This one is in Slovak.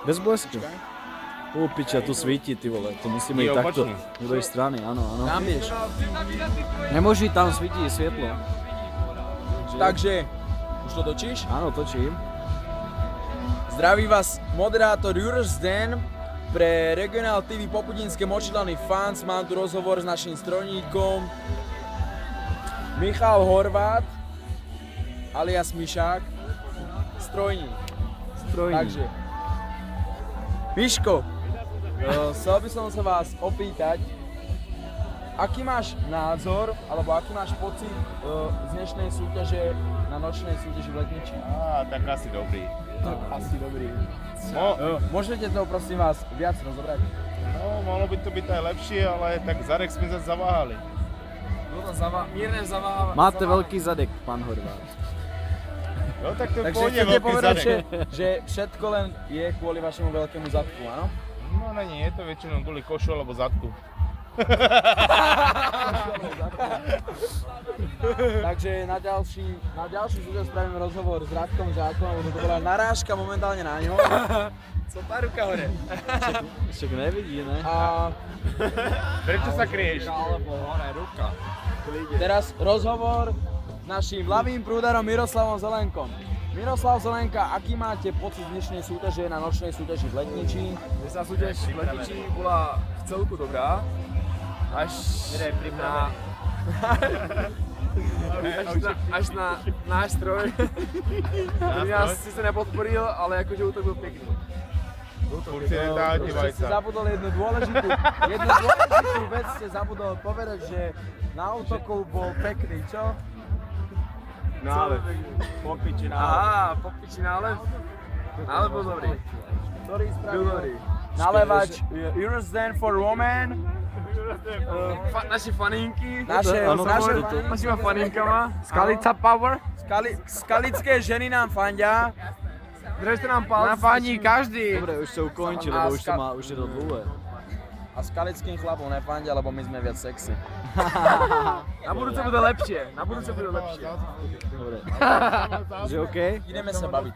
Bez blesku. Piča, tu svíti, ty vole, to musíme ísť takto. Do tej strany, áno, áno. Tam vieš. Nemôže tam svíti svietlo. Takže, už to točíš? Áno, točím. Zdraví vás moderátor Juroš Zden pre Regionál TV Popudinské Močilany fans. Mám tu rozhovor s naším strojníkom Michal Horvát alias Mišák. Strojník. Takže, Miško, chcel by som sa vás opýtať, aký máš názor, alebo aký máš pocit z dnešnej súťaže na nočnej súťaži v Letniči? Tak asi dobrý. Asi dobrý. Môžete to prosím vás viac rozobrať? No, mohlo by to byť aj lepšie, ale tak zadek sme sa zaváhali. Mierne zaváhali. Máte veľký zadek, pán Horvát. No tak to Takže pôjde chcete veľký povedať, zadek. že všetko len je kvôli vašemu veľkému zadku, áno? No nie, je to väčšinou kvôli košu alebo zadku. Takže na ďalší súťaž spravíme rozhovor s Radkom Žákom, lebo to bola narážka momentálne na ňo. Tá ruka hore. Však nevidí, ne? A Prečo sa kryješ? alebo hore ruka. Teraz rozhovor s naším ľavým prúdarom Miroslavom Zelenkom. Miroslav Zelenka, aký máte pocit dnešnej súťaže na nočnej súťaži v Letniči? Dnešná súťaž v Letniči bola v celku dobrá. Až na náš stroj. Ktorý nás sice nepodporil, ale akože útok byl pekný. Ešte ste zabudol jednu dôležitú vec ste zabudol povedať, že na útoku bol pekný, čo? Nálev. Popiči Aha, popiči nálev. Nálev bol dobrý. Ktorý Byl spravil dobrý. nalevač Euros Den for Women. Naši faninky. Našima faninkama. Skalica Power. Skalické ženy nám fandia. Držte nám palce. Nafandí každý. Dobre, už sa ukončí, lebo už je to dlhé. A skalickým chlapom nefandia, lebo my sme viac sexy. Na budúce bude lepšie. Dobre. Že OK? Ideme sa baviť.